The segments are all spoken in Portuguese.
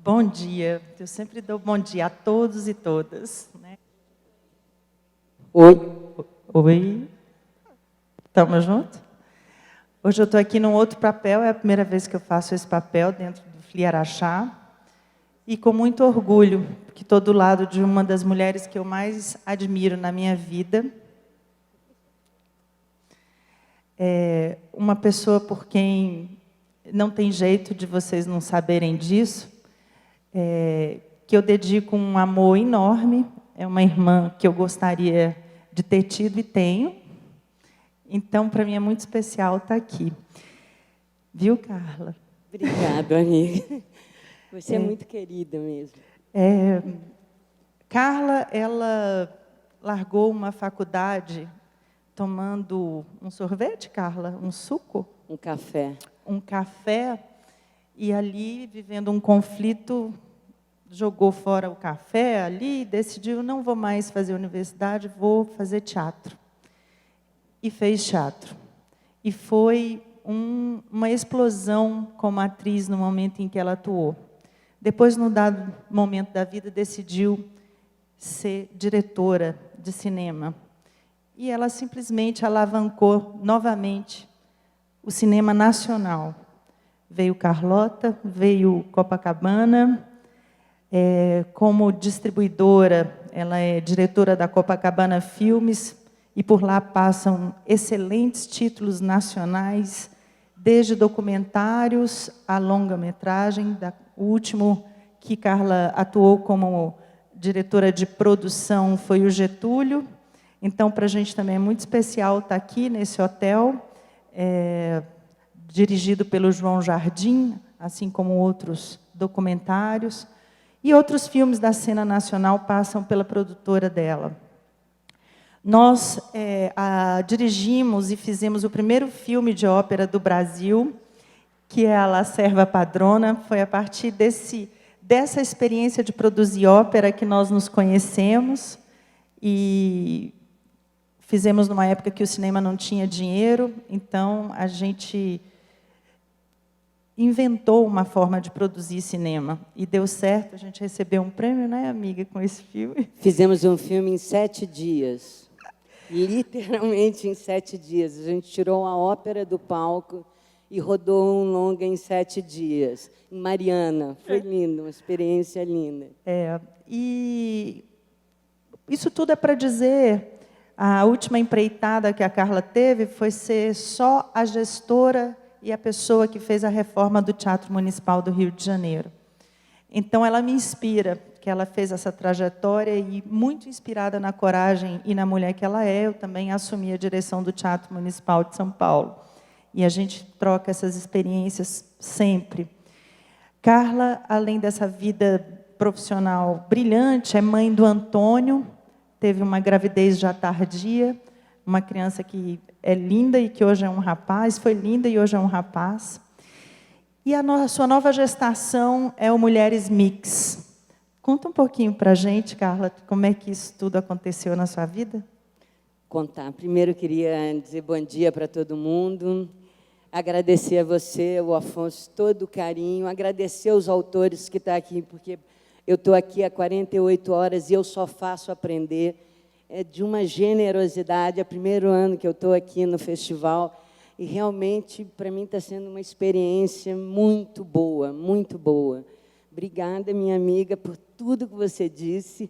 Bom dia. Eu sempre dou bom dia a todos e todas, né? Oi. Oi. Estamos juntos? Hoje eu estou aqui num outro papel, é a primeira vez que eu faço esse papel dentro do FLI Araxá. E com muito orgulho, que estou do lado de uma das mulheres que eu mais admiro na minha vida. É uma pessoa por quem não tem jeito de vocês não saberem disso, que eu dedico um amor enorme. É uma irmã que eu gostaria de ter tido e tenho. Então, para mim é muito especial estar aqui. Viu, Carla? Obrigada, amiga. Você é muito querida mesmo. Carla, ela largou uma faculdade tomando um sorvete, Carla? Um suco? Um café. Um café, e ali, vivendo um conflito, jogou fora o café ali e decidiu, não vou mais fazer universidade, vou fazer teatro. E fez teatro. E foi uma explosão como atriz no momento em que ela atuou. Depois, num dado momento da vida, decidiu ser diretora de cinema. E ela simplesmente alavancou novamente o cinema nacional. Veio Carlota, veio Copacabana. Como distribuidora, ela é diretora da Copacabana Filmes, e por lá passam excelentes títulos nacionais, desde documentários a longa-metragem. O último que Carla atuou como diretora de produção foi o Getúlio. Então, para a gente também é muito especial estar aqui nesse hotel, dirigido pelo João Jardim, assim como outros documentários. E outros filmes da cena nacional passam pela produtora dela. Nós dirigimos e fizemos o primeiro filme de ópera do Brasil, que é a La Serva Padrona. Foi a partir dessa experiência de produzir ópera que nós nos conhecemos. E fizemos numa época que o cinema não tinha dinheiro, então a gente inventou uma forma de produzir cinema. E deu certo, a gente recebeu um prêmio, né, amiga, com esse filme? Fizemos um filme em 7 dias. Literalmente em 7 dias. A gente tirou uma ópera do palco e rodou um longa em 7 dias. Em Mariana. Foi lindo, uma experiência linda. E isso tudo é para dizer, a última empreitada que a Carla teve foi ser só a gestora e a pessoa que fez a reforma do Teatro Municipal do Rio de Janeiro. Então, ela me inspira, que ela fez essa trajetória, e muito inspirada na coragem e na mulher que ela é, eu também assumi a direção do Teatro Municipal de São Paulo. E a gente troca essas experiências sempre. Carla, além dessa vida profissional brilhante, é mãe do Antônio, teve uma gravidez já tardia, uma criança que é linda e que hoje é um rapaz, foi linda e hoje é um rapaz. E a sua nova gestação é o Mulheres Mix. Conta um pouquinho para a gente, Carla, como é que isso tudo aconteceu na sua vida? Contar. Primeiro, eu queria dizer bom dia para todo mundo, agradecer a você, o Afonso, todo o carinho, agradecer aos autores que estão aqui, porque eu estou aqui há 48 horas e eu só faço aprender. É de uma generosidade. É o primeiro ano que eu estou aqui no festival e, realmente, para mim, está sendo uma experiência muito boa, muito boa. Obrigada, minha amiga, por tudo que você disse.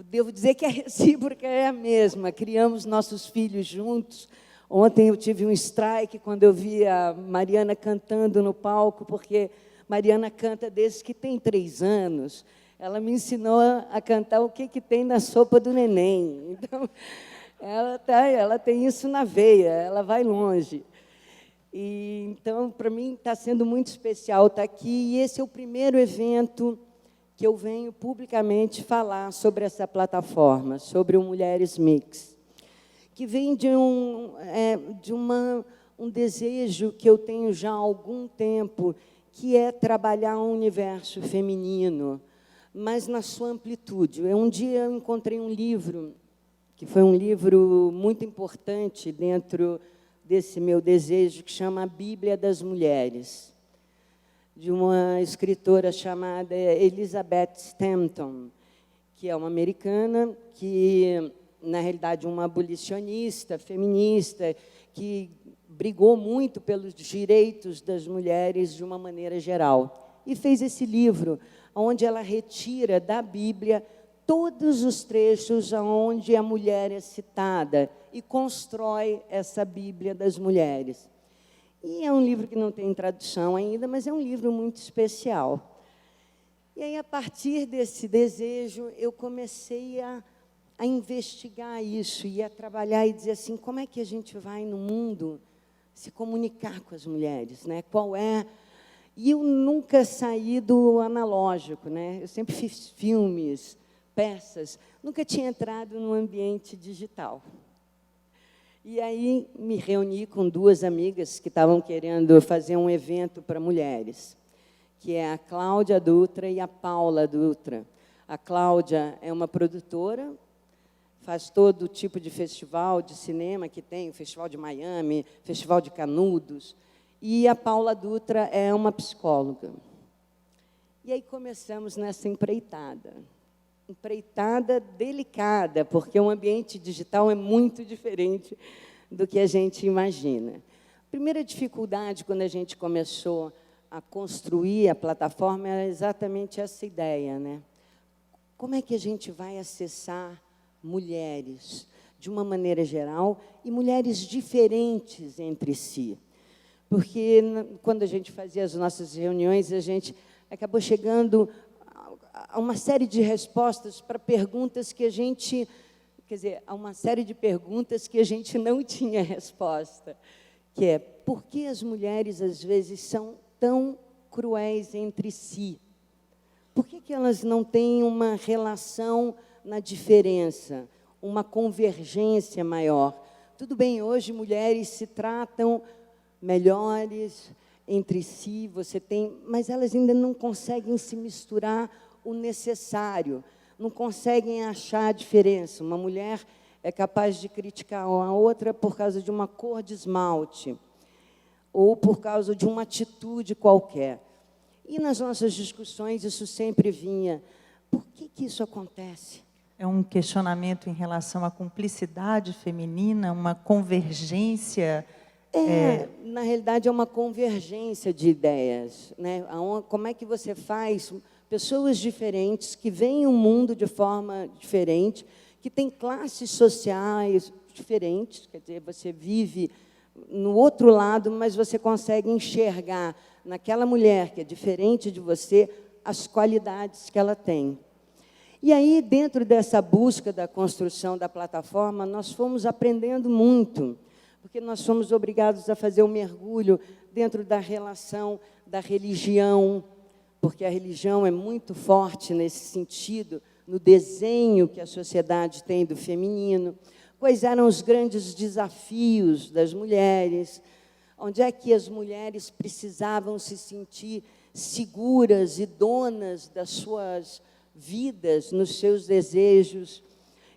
Devo dizer que a recíproca é a mesma. Criamos nossos filhos juntos. Ontem eu tive um strike quando eu vi a Mariana cantando no palco, porque Mariana canta desde que tem 3 anos. Ela me ensinou a cantar o que tem na sopa do neném. Então, ela tem isso na veia, ela vai longe. Então, para mim, está sendo muito especial estar aqui. E esse é o primeiro evento que eu venho publicamente falar sobre essa plataforma, sobre o Mulheres Mix, que vem de um desejo que eu tenho já há algum tempo, que é trabalhar o universo feminino, mas na sua amplitude. Um dia eu encontrei um livro, que foi um livro muito importante dentro desse meu desejo, que chama A Bíblia das Mulheres. de uma escritora chamada Elizabeth Stanton, que é uma americana que, na realidade, uma abolicionista, feminista, que brigou muito pelos direitos das mulheres de uma maneira geral. E fez esse livro, onde ela retira da Bíblia todos os trechos onde a mulher é citada e constrói essa Bíblia das mulheres. E é um livro que não tem tradução ainda, mas é um livro muito especial. E aí, a partir desse desejo, eu comecei a investigar isso e a trabalhar e dizer assim, como é que a gente vai no mundo se comunicar com as mulheres, né? Qual é... E eu nunca saí do analógico, né? Eu sempre fiz filmes, peças, nunca tinha entrado no ambiente digital. E aí me reuni com duas amigas que estavam querendo fazer um evento para mulheres, que é a Cláudia Dutra e a Paula Dutra. A Cláudia é uma produtora, faz todo tipo de festival de cinema que tem, o Festival de Miami, Festival de Canudos, e a Paula Dutra é uma psicóloga. E aí começamos nessa empreitada delicada, porque o ambiente digital é muito diferente do que a gente imagina. A primeira dificuldade, quando a gente começou a construir a plataforma, era exatamente essa ideia, né? Como é que a gente vai acessar mulheres, de uma maneira geral, e mulheres diferentes entre si? Porque, quando a gente fazia as nossas reuniões, a gente acabou chegando a uma série de respostas para perguntas que a gente... Quer dizer, a uma série de perguntas que a gente não tinha resposta, que é, por que as mulheres, às vezes, são tão cruéis entre si? Por que elas não têm uma relação na diferença, uma convergência maior? Tudo bem, hoje mulheres se tratam melhores entre si, você tem, mas elas ainda não conseguem se misturar o necessário, não conseguem achar a diferença. Uma mulher é capaz de criticar a outra por causa de uma cor de esmalte ou por causa de uma atitude qualquer. E nas nossas discussões isso sempre vinha. Por que isso acontece? É um questionamento em relação à cumplicidade feminina, uma convergência... Na realidade, é uma convergência de ideias, né? Como é que você faz pessoas diferentes, que veem o mundo de forma diferente, que têm classes sociais diferentes, quer dizer, você vive no outro lado, mas você consegue enxergar naquela mulher que é diferente de você as qualidades que ela tem. E aí, dentro dessa busca da construção da plataforma, nós fomos aprendendo muito, porque nós fomos obrigados a fazer um mergulho dentro da relação da religião, porque a religião é muito forte nesse sentido, no desenho que a sociedade tem do feminino. Quais eram os grandes desafios das mulheres? Onde é que as mulheres precisavam se sentir seguras e donas das suas vidas, nos seus desejos?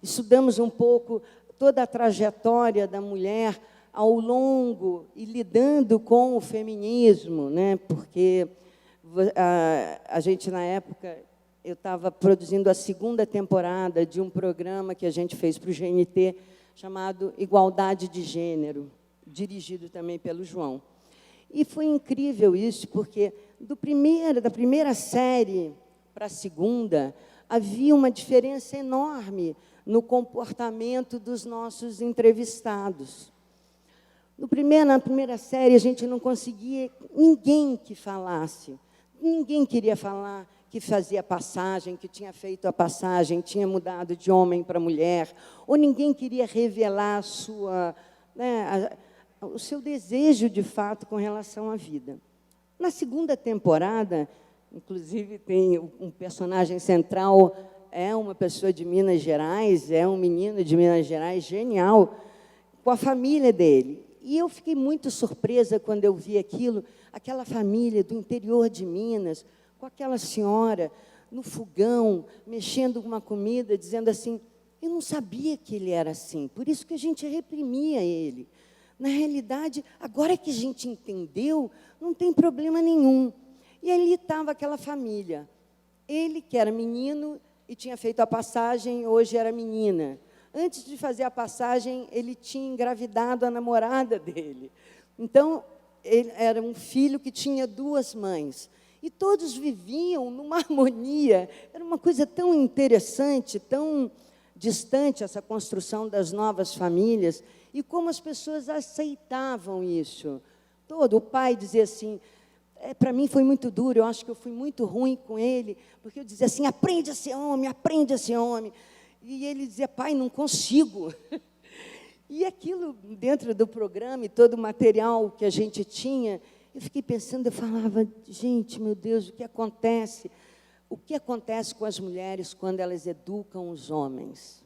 Estudamos um pouco toda a trajetória da mulher ao longo e lidando com o feminismo, né? Porque a gente, na época, eu estava produzindo a 2ª temporada de um programa que a gente fez para o GNT, chamado Igualdade de Gênero, dirigido também pelo João. E foi incrível isso, porque da primeira série para a 2ª, havia uma diferença enorme no comportamento dos nossos entrevistados. Na primeira série, a gente não conseguia ninguém que falasse. Ninguém queria falar que fazia passagem, que tinha feito a passagem, tinha mudado de homem para mulher, ou ninguém queria revelar o seu desejo, de fato, com relação à vida. Na 2ª temporada, inclusive, tem um personagem central, é uma pessoa de Minas Gerais, é um menino de Minas Gerais, genial, com a família dele. E eu fiquei muito surpresa quando eu vi aquilo, aquela família do interior de Minas, com aquela senhora no fogão, mexendo com uma comida, dizendo assim, eu não sabia que ele era assim, por isso que a gente reprimia ele. Na realidade, agora que a gente entendeu, não tem problema nenhum. E ali estava aquela família. Ele, que era menino e tinha feito a passagem, hoje era menina. Antes de fazer a passagem, ele tinha engravidado a namorada dele. Então, ele era um filho que tinha 2 mães. E todos viviam numa harmonia. Era uma coisa tão interessante, tão distante, essa construção das novas famílias. E como as pessoas aceitavam isso. O pai dizia assim, para mim foi muito duro, eu acho que eu fui muito ruim com ele, porque eu dizia assim, aprende a ser homem, aprende a ser homem. E ele dizia, pai, não consigo. E aquilo, dentro do programa e todo o material que a gente tinha, eu fiquei pensando, eu falava, gente, meu Deus, o que acontece? O que acontece com as mulheres quando elas educam os homens?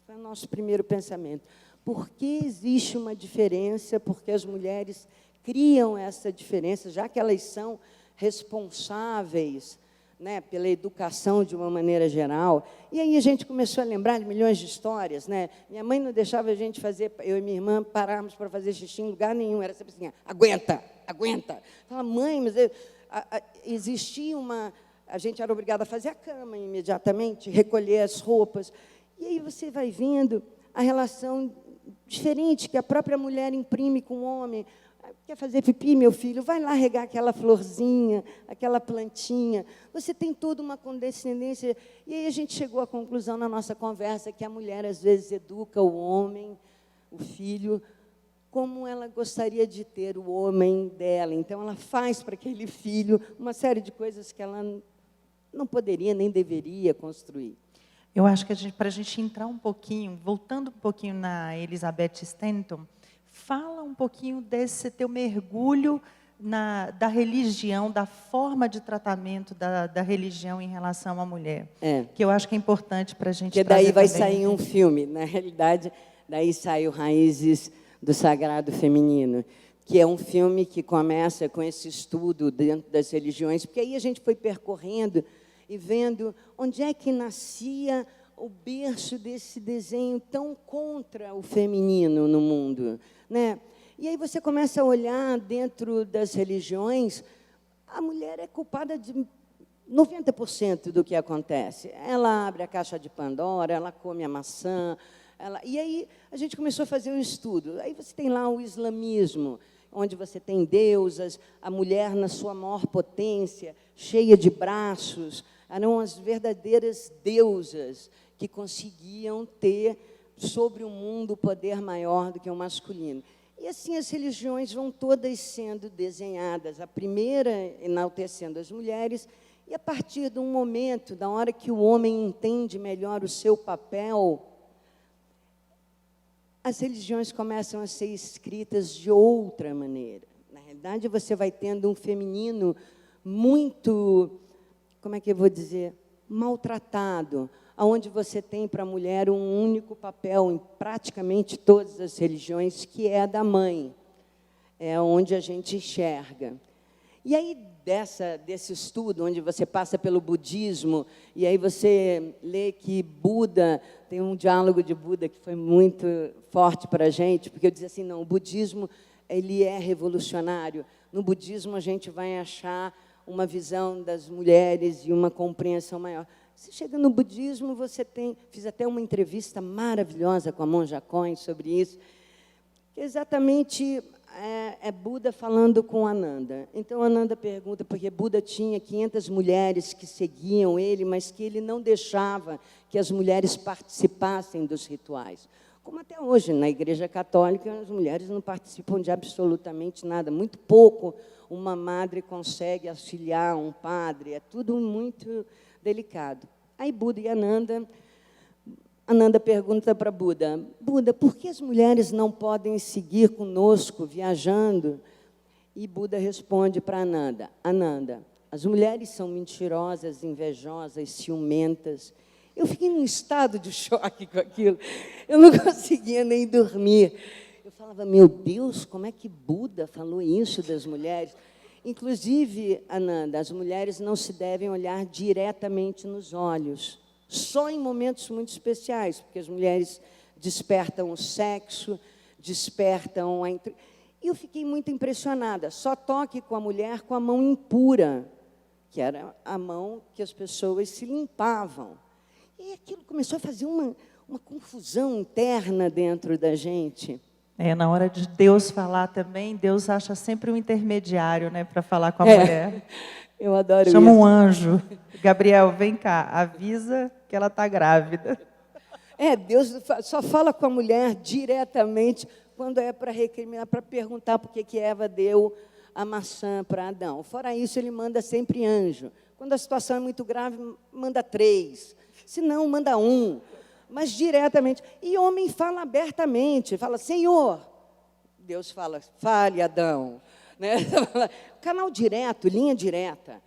Foi o nosso primeiro pensamento. Por que existe uma diferença? Porque as mulheres criam essa diferença, já que elas são responsáveis, né, pela educação de uma maneira geral. E aí a gente começou a lembrar de milhões de histórias, né? Minha mãe não deixava a gente fazer, eu e minha irmã pararmos para fazer xixi em lugar nenhum, era sempre assim, aguenta, aguenta. Fala, mãe, mas existia uma... A gente era obrigada a fazer a cama imediatamente, recolher as roupas. E aí você vai vendo a relação diferente que a própria mulher imprime com o homem. Quer fazer pipi, meu filho? Vai lá regar aquela florzinha, aquela plantinha. Você tem toda uma condescendência. E aí a gente chegou à conclusão na nossa conversa que a mulher, às vezes, educa o homem, o filho, como ela gostaria de ter o homem dela. Então, ela faz para aquele filho uma série de coisas que ela não poderia nem deveria construir. Eu acho que para a gente entrar um pouquinho, voltando um pouquinho na Elizabeth Stanton, fala um pouquinho desse teu mergulho da religião, da forma de tratamento da religião em relação à mulher. Que eu acho que é importante para a gente trazer. Porque daí vai sair um filme, na realidade, daí saiu Raízes do Sagrado Feminino, que é um filme que começa com esse estudo dentro das religiões, porque aí a gente foi percorrendo e vendo onde é que nascia o berço desse desenho tão contra o feminino no mundo, né? E aí você começa a olhar dentro das religiões, a mulher é culpada de 90% do que acontece. Ela abre a caixa de Pandora, ela come a maçã, e aí a gente começou a fazer um estudo. Aí você tem lá o islamismo, onde você tem deusas, a mulher na sua maior potência, cheia de braços, eram as verdadeiras deusas que conseguiam ter sobre o mundo poder maior do que o masculino. E assim as religiões vão todas sendo desenhadas, a primeira enaltecendo as mulheres, e a partir de um momento, da hora que o homem entende melhor o seu papel, as religiões começam a ser escritas de outra maneira. Na realidade, você vai tendo um feminino muito, como é que eu vou dizer, maltratado, onde você tem para a mulher um único papel em praticamente todas as religiões, que é a da mãe. É onde a gente enxerga. E aí, desse estudo, onde você passa pelo budismo, e aí você lê que Buda, tem um diálogo de Buda que foi muito forte para a gente, porque eu dizia assim, não, o budismo ele é revolucionário. No budismo, a gente vai achar uma visão das mulheres e uma compreensão maior. Você chega no budismo, você tem... Fiz até uma entrevista maravilhosa com a Monja Coen sobre isso, que exatamente é Buda falando com Ananda. Então, Ananda pergunta, porque Buda tinha 500 mulheres que seguiam ele, mas que ele não deixava que as mulheres participassem dos rituais. Como até hoje, na Igreja Católica, as mulheres não participam de absolutamente nada. Muito pouco uma madre consegue auxiliar um padre, é tudo muito delicado. Aí Buda e Ananda pergunta para Buda, Buda, por que as mulheres não podem seguir conosco viajando? E Buda responde para Ananda, Ananda, as mulheres são mentirosas, invejosas, ciumentas. Eu fiquei num estado de choque com aquilo, eu não conseguia nem dormir. Eu falava, meu Deus, como é que Buda falou isso das mulheres? Inclusive, Ananda, as mulheres não se devem olhar diretamente nos olhos, só em momentos muito especiais, porque as mulheres despertam o sexo, despertam a... E eu fiquei muito impressionada. Só toque com a mulher com a mão impura, que era a mão que as pessoas se limpavam. E aquilo começou a fazer uma confusão interna dentro da gente. Na hora de Deus falar também, Deus acha sempre um intermediário, né, para falar com a mulher. Eu adoro Chama isso. um anjo. Gabriel, vem cá, avisa que ela está grávida. Deus só fala com a mulher diretamente quando é para recriminar, para perguntar por que Eva deu a maçã para Adão. Fora isso, ele manda sempre anjo. Quando a situação é muito grave, manda 3. Se não, manda 1. Mas diretamente. E homem fala abertamente, fala, Senhor. Deus fala, fale, Adão. Né? Canal direto, linha direta.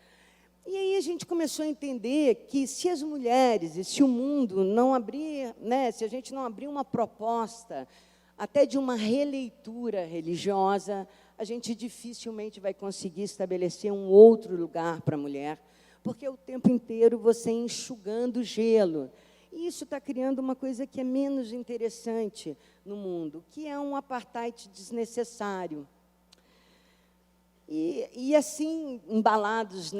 E aí a gente começou a entender que se as mulheres e se o mundo não abrir, né, se a gente não abrir uma proposta até de uma releitura religiosa, a gente dificilmente vai conseguir estabelecer um outro lugar para a mulher, porque o tempo inteiro você enxugando gelo. E isso está criando uma coisa que é menos interessante no mundo, que é um apartheid desnecessário. E assim, embaladas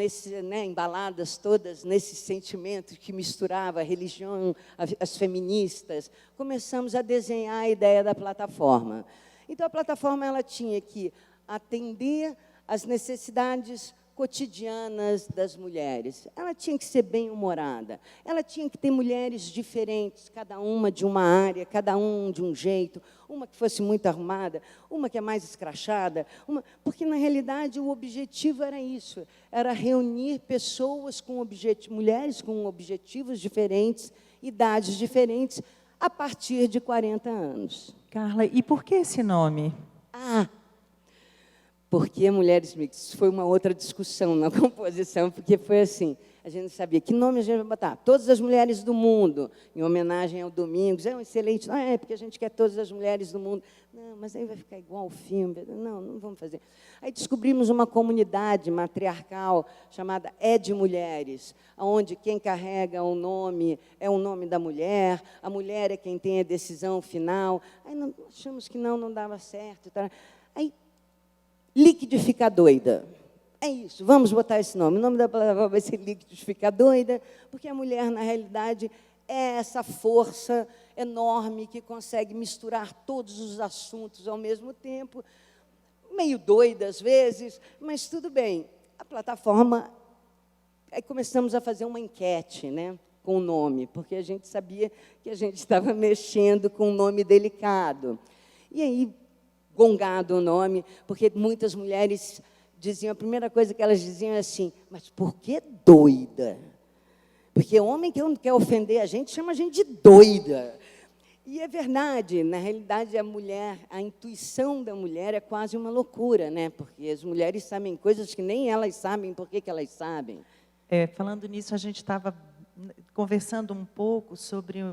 todas nesse sentimento que misturava a religião, as feministas, começamos a desenhar a ideia da plataforma. Então, a plataforma ela tinha que atender às necessidades cotidianas das mulheres. Ela tinha que ser bem-humorada. Ela tinha que ter mulheres diferentes, cada uma de uma área, cada um de um jeito, uma que fosse muito arrumada, uma que é mais escrachada, porque, na realidade, o objetivo era isso, era reunir pessoas mulheres com objetivos diferentes, idades diferentes, a partir de 40 anos. Carla, e por que esse nome? Porque mulheres mixtas foi uma outra discussão na composição, porque foi assim, a gente não sabia que nome a gente vai botar. Todas as mulheres do mundo, em homenagem ao Domingos, é um excelente, porque a gente quer todas as mulheres do mundo. Não, mas aí vai ficar igual ao filme. Não vamos fazer. Aí descobrimos uma comunidade matriarcal chamada É de Mulheres, onde quem carrega o nome é o nome da mulher, a mulher é quem tem a decisão final. Aí achamos que não dava certo. Tá? Aí, Liquidificar Doida. É isso, vamos botar esse nome. O nome da palavra vai ser Liquidificar Doida, porque a mulher, na realidade, é essa força enorme que consegue misturar todos os assuntos ao mesmo tempo, meio doida às vezes, mas tudo bem. A plataforma, aí começamos a fazer uma enquete, né, com o nome, porque a gente sabia que a gente estava mexendo com um nome delicado. E aí, gongado o nome, porque muitas mulheres diziam, a primeira coisa que elas diziam é assim, mas por que doida? Porque homem que não quer ofender a gente, chama a gente de doida. E é verdade, na realidade, a mulher, a intuição da mulher é quase uma loucura, né? Porque as mulheres sabem coisas que nem elas sabem por que elas sabem. Falando nisso, a gente estava conversando um pouco sobre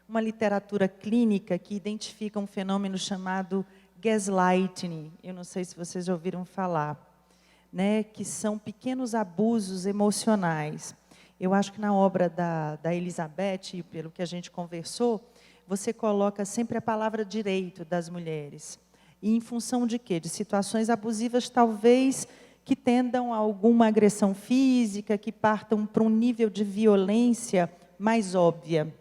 uma literatura clínica que identifica um fenômeno chamado gaslighting, eu não sei se vocês já ouviram falar, né, que são pequenos abusos emocionais. Eu acho que na obra da Elizabeth, pelo que a gente conversou, você coloca sempre a palavra direito das mulheres. E em função de quê? De situações abusivas, talvez, que tendam a alguma agressão física, que partam para um nível de violência mais óbvia.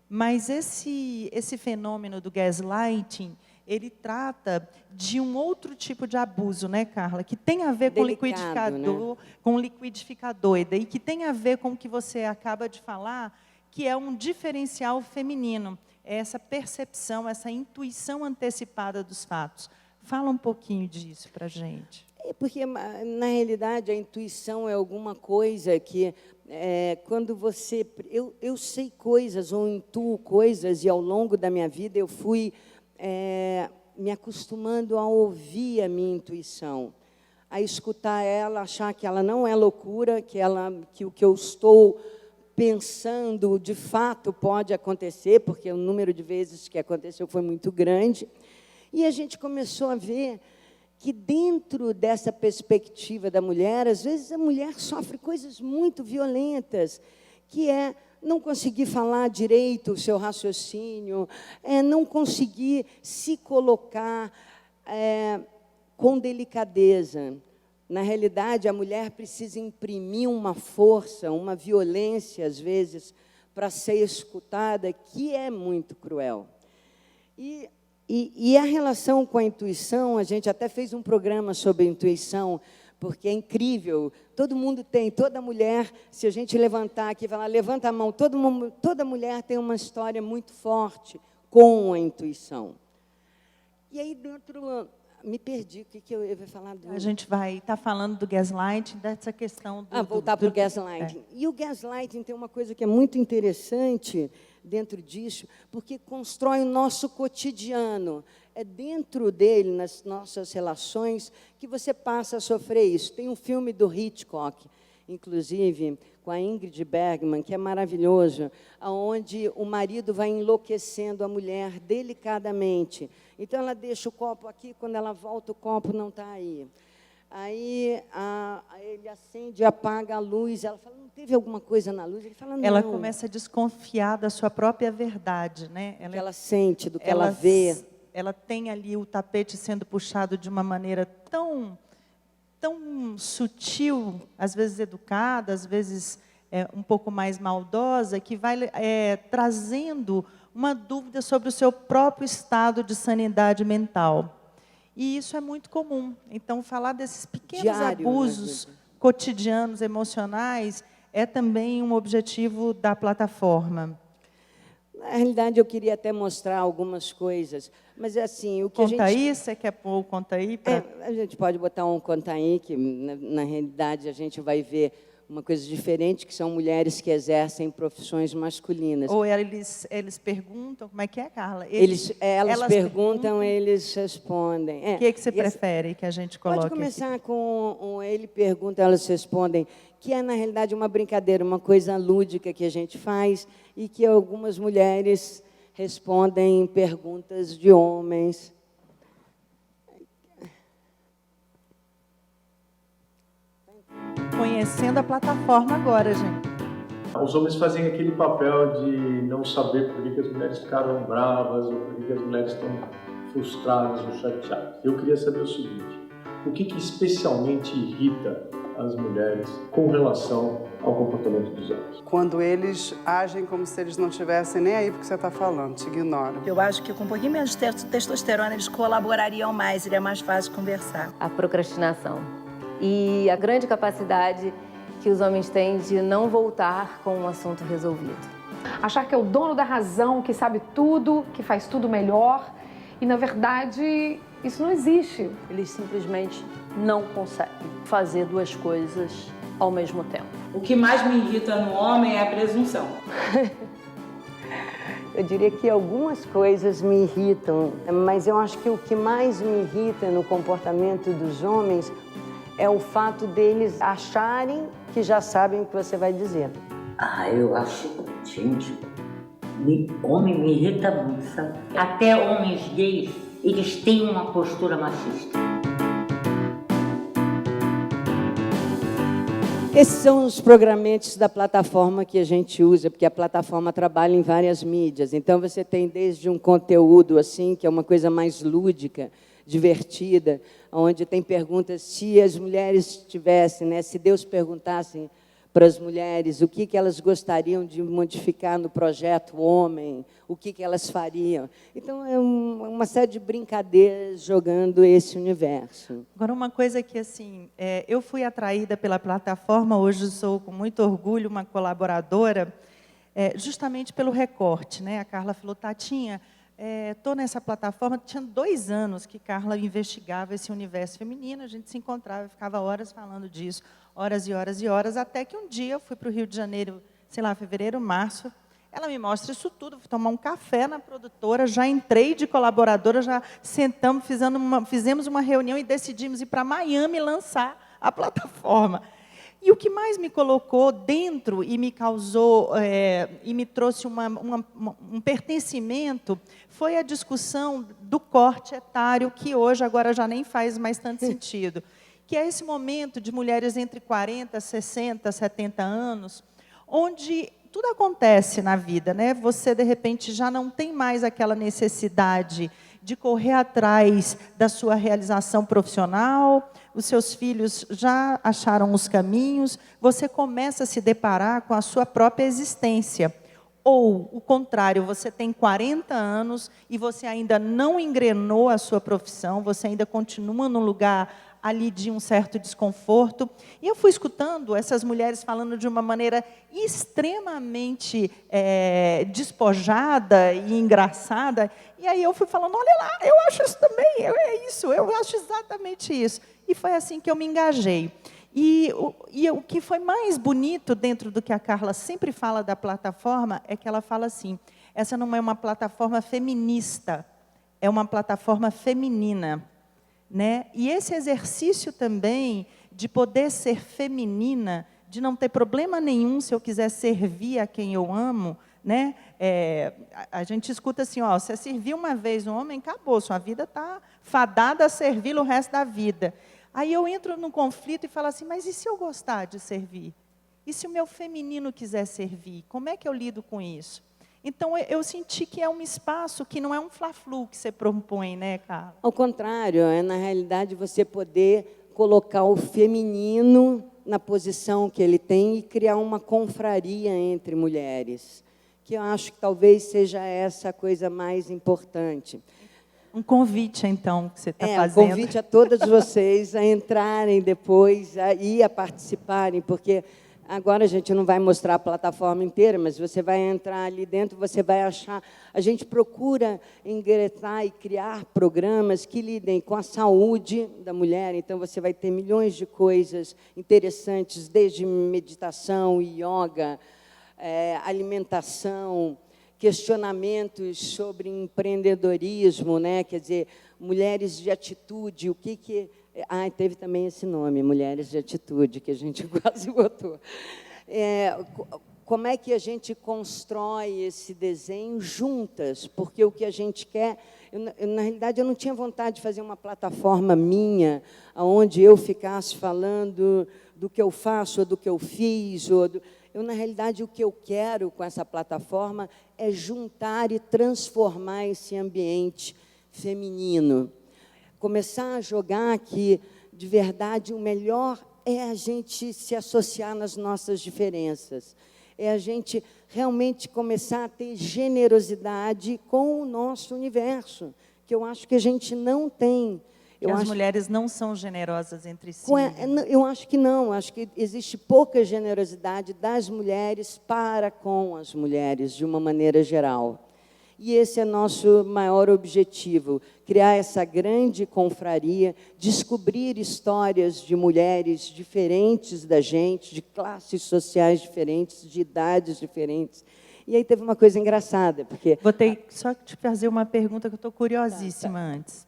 Mas esse fenômeno do gaslighting, ele trata de um outro tipo de abuso, né, Carla? Que tem a ver com liquidificador, né? Com liquidificador, e que tem a ver com o que você acaba de falar, que é um diferencial feminino. É essa percepção, essa intuição antecipada dos fatos. Fala um pouquinho disso para a gente. Porque, na realidade, a intuição é alguma coisa que, quando você... Eu sei coisas, ou intuo coisas, e ao longo da minha vida eu fui me acostumando a ouvir a minha intuição, a escutar ela, achar que ela não é loucura, que o que eu estou pensando, de fato, pode acontecer, porque o número de vezes que aconteceu foi muito grande. E a gente começou a ver que, dentro dessa perspectiva da mulher, às vezes a mulher sofre coisas muito violentas, que é não conseguir falar direito o seu raciocínio, não conseguir se colocar, com delicadeza. Na realidade, a mulher precisa imprimir uma força, uma violência, às vezes, para ser escutada, que é muito cruel. E a relação com a intuição, a gente até fez um programa sobre intuição, porque é incrível, todo mundo tem, toda mulher, se a gente levantar aqui e falar, levanta a mão, toda mulher tem uma história muito forte com a intuição. E aí, dentro... Me perdi, o que eu ia falar? A gente vai estar falando do gaslighting, dessa questão do... voltar para o gaslighting. E o gaslighting tem uma coisa que é muito interessante dentro disso, porque constrói o nosso cotidiano. É dentro dele, nas nossas relações, que você passa a sofrer isso. Tem um filme do Hitchcock, inclusive, com a Ingrid Bergman, que é maravilhoso, onde o marido vai enlouquecendo a mulher delicadamente. Então, ela deixa o copo aqui, quando ela volta, o copo não está aí. Aí, ele acende e apaga a luz. Ela fala, não teve alguma coisa na luz? Ele fala, não. Ela começa a desconfiar da sua própria verdade, né? Do que ela sente, do que ela vê. Ela tem ali o tapete sendo puxado de uma maneira tão sutil, às vezes educada, às vezes um pouco mais maldosa, que vai trazendo uma dúvida sobre o seu próprio estado de sanidade mental. E isso é muito comum. Então, falar desses pequenos abusos cotidianos, emocionais, é também um objetivo da plataforma. Na realidade, eu queria até mostrar algumas coisas, mas assim, o que Conta aí, você quer pôr o conta aí? A gente pode botar um conta aí, que na realidade a gente vai ver uma coisa diferente, que são mulheres que exercem profissões masculinas. Ou eles perguntam, como é que é, Carla? Elas perguntam, eles respondem. O que você prefere que a gente coloque? Pode começar com ele pergunta, elas respondem, que é, na realidade, uma brincadeira, uma coisa lúdica que a gente faz e que algumas mulheres respondem perguntas de homens. Conhecendo a plataforma agora, gente. Os homens fazem aquele papel de não saber por que as mulheres ficaram bravas ou por que as mulheres estão frustradas ou chateadas. Eu queria saber o seguinte, o que especialmente irrita as mulheres com relação ao comportamento dos homens? Quando eles agem como se eles não estivessem nem aí porque você está falando, te ignoram. Eu acho que com um pouquinho menos de testosterona eles colaborariam mais, seria mais fácil conversar. A procrastinação e a grande capacidade que os homens têm de não voltar com um assunto resolvido. Achar que é o dono da razão, que sabe tudo, que faz tudo melhor. E, na verdade, isso não existe. Eles simplesmente não conseguem fazer duas coisas ao mesmo tempo. O que mais me irrita no homem é a presunção. Eu diria que algumas coisas me irritam, mas eu acho que o que mais me irrita no comportamento dos homens é o fato deles acharem que já sabem o que você vai dizer. Eu acho, gente, homem me irrita muito, sabe? Até homens gays, eles têm uma postura machista. Esses são os programetes da plataforma que a gente usa, porque a plataforma trabalha em várias mídias. Então, você tem desde um conteúdo assim, que é uma coisa mais lúdica, divertida, onde tem perguntas, se as mulheres tivessem, né, se Deus perguntasse para as mulheres o que elas gostariam de modificar no projeto Homem, o que elas fariam. Então, é uma série de brincadeiras jogando esse universo. Agora, uma coisa que, assim, eu fui atraída pela plataforma, hoje sou, com muito orgulho, uma colaboradora, justamente pelo recorte, né? A Carla falou, Tatinha, estou nessa plataforma, tinha 2 anos que Carla investigava esse universo feminino, a gente se encontrava, ficava horas falando disso, horas e horas e horas, até que um dia eu fui para o Rio de Janeiro, sei lá, fevereiro, março, ela me mostra isso tudo, fui tomar um café na produtora, já entrei de colaboradora, já sentamos, fizemos uma reunião e decidimos ir para Miami lançar a plataforma. E o que mais me colocou dentro e me causou, e me trouxe um pertencimento, foi a discussão do corte etário, que hoje agora já nem faz mais tanto sentido. Que é esse momento de mulheres entre 40, 60, 70 anos, onde tudo acontece na vida, né? Você, de repente, já não tem mais aquela necessidade de correr atrás da sua realização profissional, os seus filhos já acharam os caminhos, você começa a se deparar com a sua própria existência. Ou, o contrário, você tem 40 anos e você ainda não engrenou a sua profissão, você ainda continua num lugar ali de um certo desconforto. E eu fui escutando essas mulheres falando de uma maneira extremamente despojada e engraçada. E aí eu fui falando, olha lá, eu acho isso também, é isso, eu acho exatamente isso. E foi assim que eu me engajei. E o que foi mais bonito dentro do que a Carla sempre fala da plataforma é que ela fala assim, essa não é uma plataforma feminista, é uma plataforma feminina. Né? E esse exercício também de poder ser feminina, de não ter problema nenhum se eu quiser servir a quem eu amo, né? A gente escuta assim, ó, você servir uma vez um homem, acabou, sua vida está fadada a servi-lo o resto da vida. Aí eu entro num conflito e falo assim, mas e se eu gostar de servir? E se o meu feminino quiser servir? Como é que eu lido com isso? Então, eu senti que é um espaço que não é um fla-flu que você propõe, né, Carla? Ao contrário, é, na realidade, você poder colocar o feminino na posição que ele tem e criar uma confraria entre mulheres, que eu acho que talvez seja essa a coisa mais importante. Um convite, então, que você está fazendo. Um convite a todas vocês a entrarem depois e a participarem, porque... Agora a gente não vai mostrar a plataforma inteira, mas você vai entrar ali dentro, você vai achar... A gente procura ingressar e criar programas que lidem com a saúde da mulher, então você vai ter milhões de coisas interessantes, desde meditação, yoga, alimentação, questionamentos sobre empreendedorismo, né? Quer dizer, mulheres de atitude, o que... teve também esse nome, Mulheres de Atitude, que a gente quase botou. Como é que a gente constrói esse desenho juntas? Porque o que a gente quer... na realidade, eu não tinha vontade de fazer uma plataforma minha, onde eu ficasse falando do que eu faço, ou do que eu fiz. Na realidade, o que eu quero com essa plataforma é juntar e transformar esse ambiente feminino. Começar a jogar que, de verdade, o melhor é a gente se associar nas nossas diferenças. É a gente realmente começar a ter generosidade com o nosso universo, que eu acho que a gente não tem. As mulheres não são generosas entre si. Eu acho que não. Acho que existe pouca generosidade das mulheres para com as mulheres, de uma maneira geral. E esse é nosso maior objetivo, criar essa grande confraria, descobrir histórias de mulheres diferentes da gente, de classes sociais diferentes, de idades diferentes. E aí teve uma coisa engraçada, porque... Vou ter só que te fazer uma pergunta que eu estou curiosíssima antes.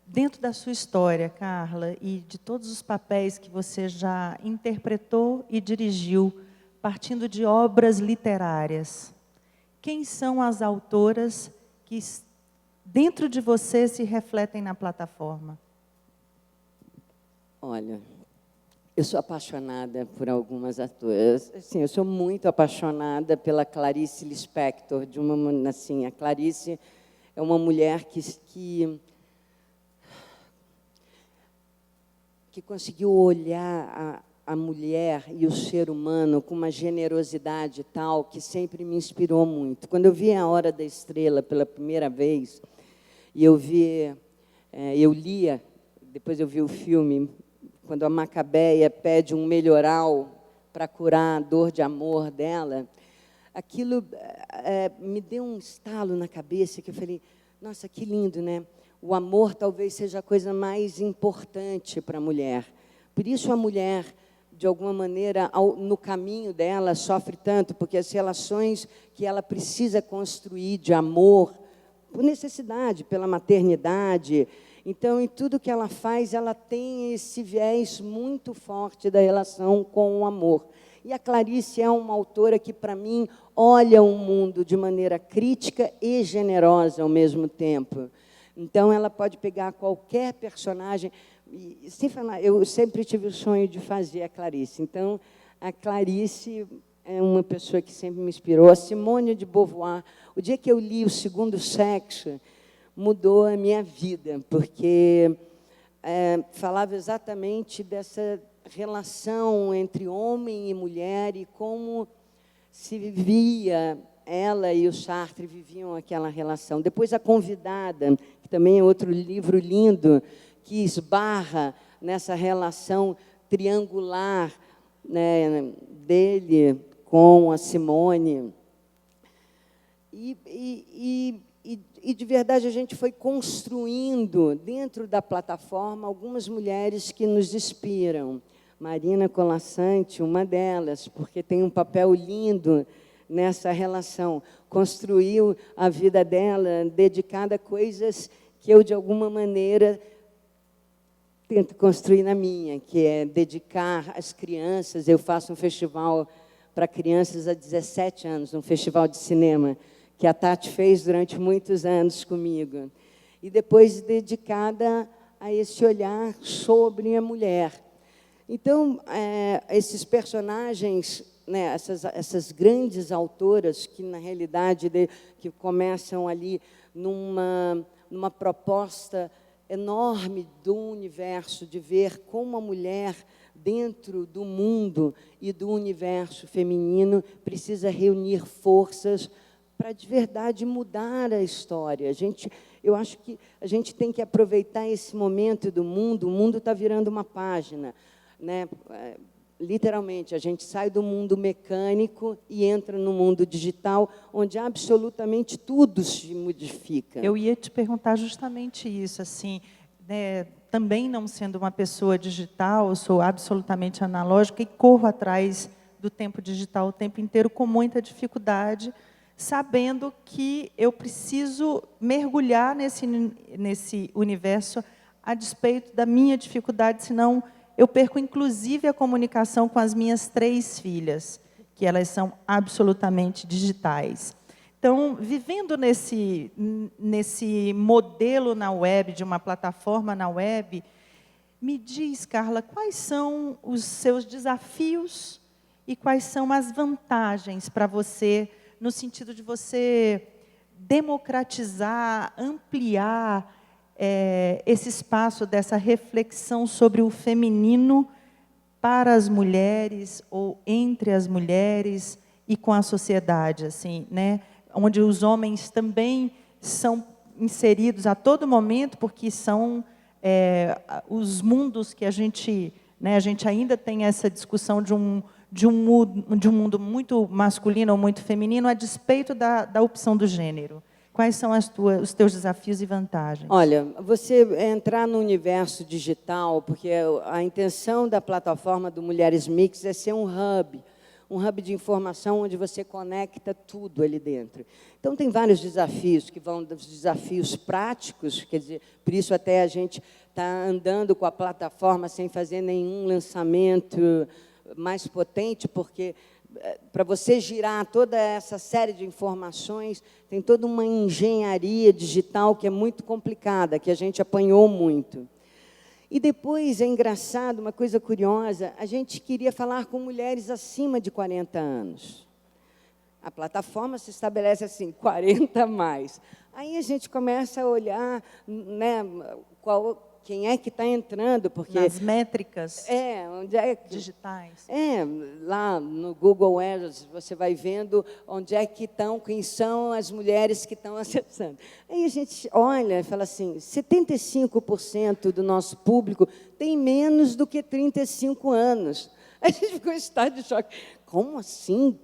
Dentro da sua história, Carla, e de todos os papéis que você já interpretou e dirigiu, partindo de obras literárias, quem são as autoras que, dentro de você, se refletem na plataforma? Olha, eu sou apaixonada por algumas autoras. Assim, eu sou muito apaixonada pela Clarice Lispector. A Clarice é uma mulher que conseguiu olhar a mulher e o ser humano com uma generosidade tal que sempre me inspirou muito. Quando eu vi A Hora da Estrela pela primeira vez, e eu lia, depois eu vi o filme, quando a Macabeia pede um melhoral para curar a dor de amor dela, aquilo me deu um estalo na cabeça, que eu falei, nossa, que lindo, né? O amor talvez seja a coisa mais importante para a mulher. Por isso a mulher, de alguma maneira, no caminho dela, sofre tanto, porque as relações que ela precisa construir de amor, por necessidade, pela maternidade. Então, em tudo que ela faz, ela tem esse viés muito forte da relação com o amor. E a Clarice é uma autora que, para mim, olha o mundo de maneira crítica e generosa ao mesmo tempo. Então, ela pode pegar qualquer personagem... E, sem falar, eu sempre tive o sonho de fazer a Clarice. Então, a Clarice é uma pessoa que sempre me inspirou. A Simone de Beauvoir. O dia que eu li O Segundo Sexo, mudou a minha vida, porque falava exatamente dessa relação entre homem e mulher e como se vivia, ela e o Sartre viviam aquela relação. Depois, A Convidada, que também é outro livro lindo, que esbarra nessa relação triangular, né, dele com a Simone. E, de verdade, a gente foi construindo, dentro da plataforma, algumas mulheres que nos inspiram. Marina Colasanti, uma delas, porque tem um papel lindo nessa relação. Construiu a vida dela dedicada a coisas que eu, de alguma maneira, tento construir na minha, que é dedicar às crianças. Eu faço um festival para crianças há 17 anos, um festival de cinema, que a Tati fez durante muitos anos comigo. E depois dedicada a esse olhar sobre a mulher. Então, esses personagens, né, essas grandes autoras que, na realidade, que começam ali numa proposta enorme do universo, de ver como a mulher, dentro do mundo e do universo feminino, precisa reunir forças para, de verdade, mudar a história. Eu acho que a gente tem que aproveitar esse momento do mundo. O mundo está virando uma página, né? Literalmente, a gente sai do mundo mecânico e entra no mundo digital, onde absolutamente tudo se modifica. Eu ia te perguntar justamente isso, assim, né, também não sendo uma pessoa digital, eu sou absolutamente analógica e corro atrás do tempo digital o tempo inteiro com muita dificuldade, sabendo que eu preciso mergulhar nesse universo a despeito da minha dificuldade, senão eu perco, inclusive, a comunicação com as minhas 3 filhas, que elas são absolutamente digitais. Então, vivendo nesse modelo na web, de uma plataforma na web, me diz, Carla, quais são os seus desafios e quais são as vantagens para você, no sentido de você democratizar, ampliar esse espaço dessa reflexão sobre o feminino para as mulheres ou entre as mulheres e com a sociedade, assim, né? Onde os homens também são inseridos a todo momento, porque são os mundos que a gente ainda tem essa discussão de um mundo muito masculino ou muito feminino, a despeito da opção do gênero. Quais são os teus desafios e vantagens? Olha, você entrar no universo digital, porque a intenção da plataforma do Mulheres Mix é ser um hub de informação onde você conecta tudo ali dentro. Então, tem vários desafios, que vão dos desafios práticos, quer dizer, por isso até a gente está andando com a plataforma sem fazer nenhum lançamento mais potente, porque para você girar toda essa série de informações, tem toda uma engenharia digital que é muito complicada, que a gente apanhou muito. E depois, é engraçado, uma coisa curiosa, a gente queria falar com mulheres acima de 40 anos. A plataforma se estabelece assim, 40 a mais. Aí a gente começa a olhar, né, quem é que está entrando, porque nas métricas onde é que, digitais. Lá no Google Ads, você vai vendo onde é que estão, quem são as mulheres que estão acessando. Aí a gente olha e fala assim, 75% do nosso público tem menos do que 35 anos. Aí a gente ficou em estado de choque. Como assim?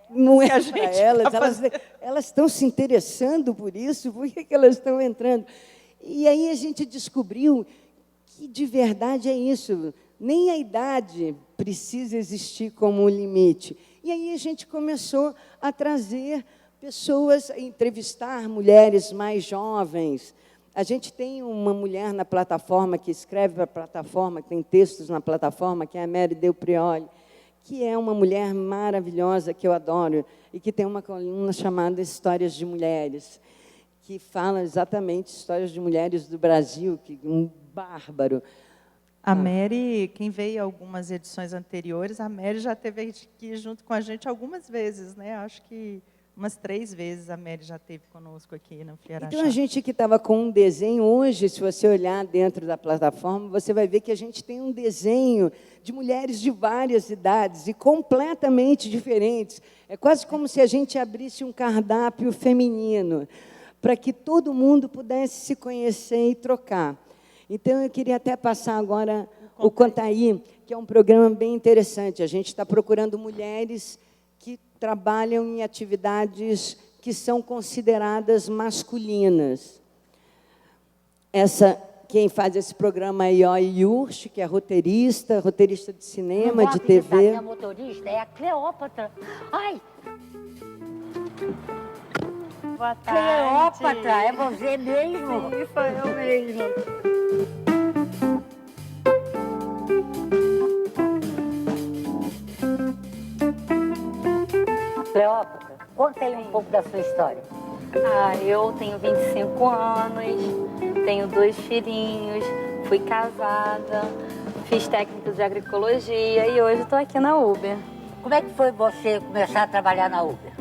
Não é para elas. Elas estão se interessando por isso? Por que elas estão entrando? E aí a gente descobriu que, de verdade, é isso. Nem a idade precisa existir como um limite. E aí a gente começou a trazer pessoas, a entrevistar mulheres mais jovens. A gente tem uma mulher na plataforma que escreve para a plataforma, que tem textos na plataforma, que é a Mary Del Prioli, que é uma mulher maravilhosa, que eu adoro, e que tem uma coluna chamada Histórias de Mulheres, que fala exatamente histórias de mulheres do Brasil, que um bárbaro. A Mary, quem veio algumas edições anteriores, a Mary já esteve aqui junto com a gente algumas vezes, né? Acho que Umas 3 vezes a Mary já esteve conosco aqui no Fliarachá. Então, a gente que estava com um desenho, hoje, se você olhar dentro da plataforma, você vai ver que a gente tem um desenho de mulheres de várias idades e completamente diferentes. É quase como se a gente abrisse um cardápio feminino, para que todo mundo pudesse se conhecer e trocar. Então, eu queria até passar agora o Contaí, que é um programa bem interessante. A gente está procurando mulheres que trabalham em atividades que são consideradas masculinas. Quem faz esse programa é Ioi Yurch, que é roteirista de cinema, de TV. Minha motorista é a Cleópatra. Ai! Boa tarde. Cleópatra, é você mesmo? Sim, sou eu mesmo. Cleópatra, conta aí um pouco da sua história. Eu tenho 25 anos, tenho 2 filhinhos, fui casada, fiz técnico de agroecologia e hoje estou aqui na Uber. Como é que foi você começar a trabalhar na Uber?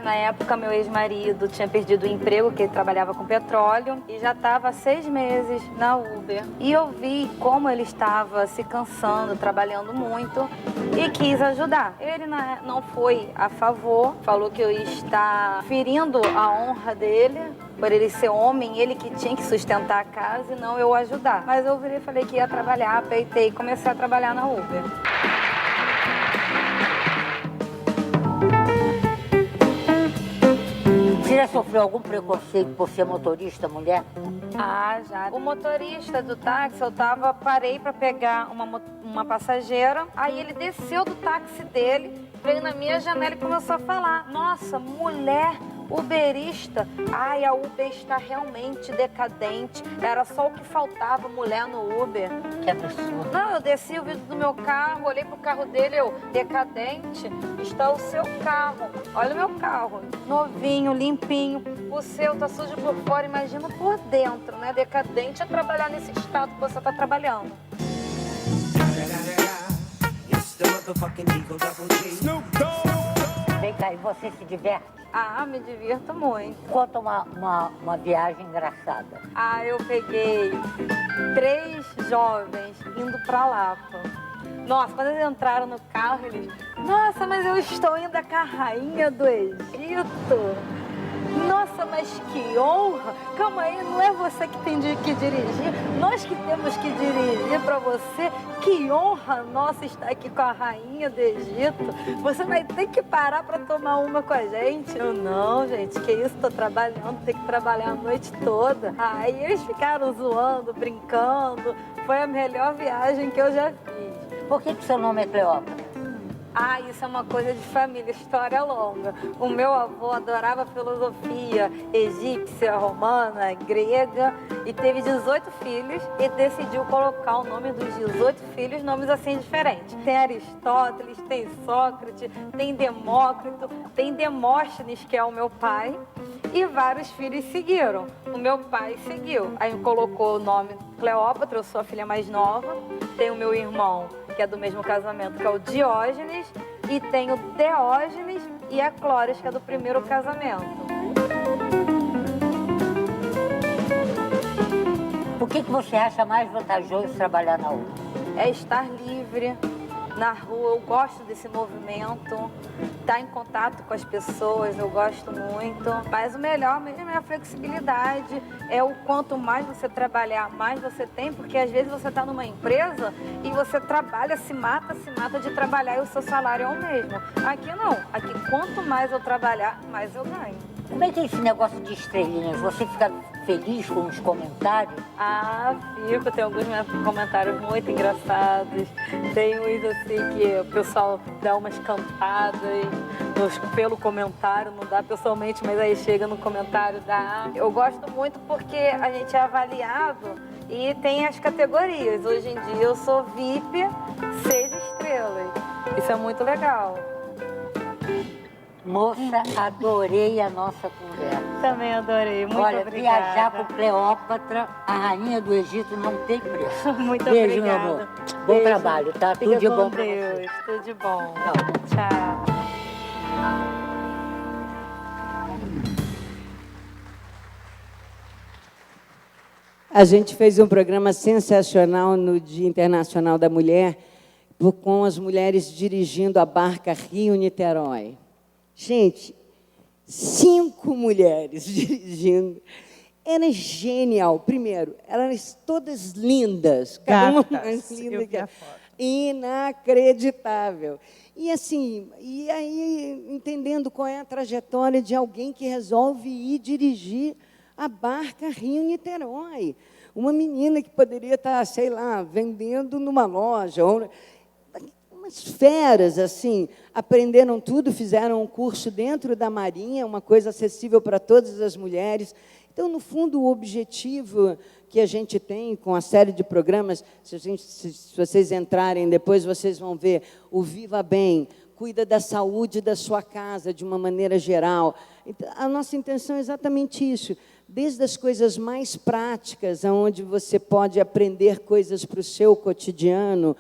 Na época, meu ex-marido tinha perdido o emprego, que ele trabalhava com petróleo, e já estava há 6 meses na Uber. E eu vi como ele estava se cansando, trabalhando muito, e quis ajudar. Ele não foi a favor, falou que eu ia estar ferindo a honra dele, por ele ser homem, ele que tinha que sustentar a casa e não eu ajudar. Mas eu virei e falei que ia trabalhar, peitei e comecei a trabalhar na Uber. Você já sofreu algum preconceito por ser motorista mulher? Já. O motorista do táxi, parei para pegar uma passageira, aí ele desceu do táxi dele, veio na minha janela e começou a falar: nossa, mulher uberista, a Uber está realmente decadente, era só o que faltava, mulher no Uber. Que absurdo. Não, eu desci o vidro do meu carro, olhei pro carro dele, decadente, está o seu carro, olha o meu carro, novinho, limpinho, o seu tá sujo por fora, imagina por dentro, né? Decadente é trabalhar nesse estado que você tá trabalhando. Vem cá, e você se diverte? Me divirto muito. Conta uma viagem engraçada. Eu peguei 3 jovens indo pra Lapa. Nossa, quando eles entraram no carro, eles... Nossa, mas eu estou indo com a rainha do Egito. Nossa, mas que honra! Calma aí, não é você que tem que dirigir, nós que temos que dirigir para você. Que honra nossa estar aqui com a rainha do Egito. Você vai ter que parar para tomar uma com a gente. Eu não, gente, que isso, tô trabalhando, tenho que trabalhar a noite toda. Aí eles ficaram zoando, brincando. Foi a melhor viagem que eu já fiz. Por que seu nome é Cleópatra? Isso é uma coisa de família, história longa. O meu avô adorava filosofia egípcia, romana, grega e teve 18 filhos e decidiu colocar o nome dos 18 filhos, nomes assim diferentes. Tem Aristóteles, tem Sócrates, tem Demócrito, tem Demóstenes, que é o meu pai, e vários filhos seguiram. O meu pai seguiu. Aí colocou o nome Cleópatra, eu sou a filha mais nova, tem o meu irmão, que é do mesmo casamento, que é o Diógenes, e tem o Teógenes e a Clóris, que é do primeiro casamento. Por que você acha mais vantajoso trabalhar na Uber? É estar livre na rua, eu gosto desse movimento, estar em contato com as pessoas, eu gosto muito. Mas o melhor mesmo é a flexibilidade, é o quanto mais você trabalhar, mais você tem, porque às vezes você está numa empresa e você trabalha, se mata de trabalhar e o seu salário é o mesmo. Aqui não, aqui quanto mais eu trabalhar, mais eu ganho. Como é que é esse negócio de estrelinhas? Você fica feliz com os comentários? Fico. Tem alguns comentários muito engraçados. Tem uns assim que o pessoal dá umas cantadas pelo comentário, não dá pessoalmente, mas aí chega no comentário, dá. Eu gosto muito porque a gente é avaliado e tem as categorias. Hoje em dia eu sou VIP 6 estrelas. Isso é muito legal. Moça, adorei a nossa conversa. Também adorei, muito obrigada. Viajar com Cleópatra, a rainha do Egito, não tem preço. Muito Beijo, obrigada. meu amor. Bom trabalho, tá? Tudo de bom pra você. Tudo de bom. Tchau. A gente fez um programa sensacional no Dia Internacional da Mulher, com as mulheres dirigindo a barca Rio-Niterói. Gente, 5 mulheres dirigindo. Era genial. Primeiro, elas todas lindas. Cada uma mais linda que a foto. Inacreditável. E assim, e aí entendendo qual é a trajetória de alguém que resolve ir dirigir a barca Rio-Niterói. Uma menina que poderia estar, sei lá, vendendo numa loja. Umas feras, assim, aprenderam tudo, fizeram um curso dentro da Marinha, uma coisa acessível para todas as mulheres. Então, no fundo, o objetivo que a gente tem com a série de programas, se vocês entrarem depois, vocês vão ver o Viva Bem, cuida da saúde da sua casa de uma maneira geral. Então, a nossa intenção é exatamente isso, desde as coisas mais práticas, onde você pode aprender coisas para o seu cotidiano.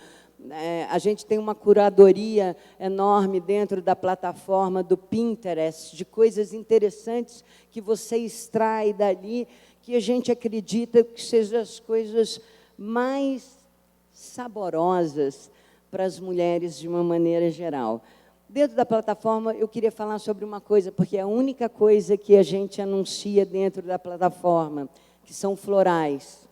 A gente tem uma curadoria enorme dentro da plataforma do Pinterest, de coisas interessantes que você extrai dali, que a gente acredita que sejam as coisas mais saborosas para as mulheres de uma maneira geral. Dentro da plataforma, eu queria falar sobre uma coisa, porque é a única coisa que a gente anuncia dentro da plataforma, que são florais.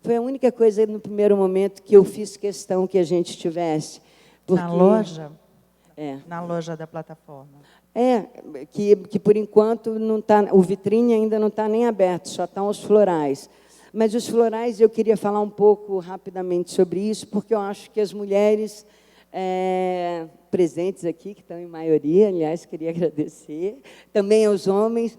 Foi a única coisa, no primeiro momento, que eu fiz questão que a gente tivesse. Porque, na loja? É. Na loja da plataforma. Que por enquanto não tá, o vitrine ainda não está nem aberto, só estão os florais. Mas os florais, eu queria falar um pouco rapidamente sobre isso, porque eu acho que as mulheres presentes aqui, que estão em maioria, aliás, queria agradecer, também aos homens.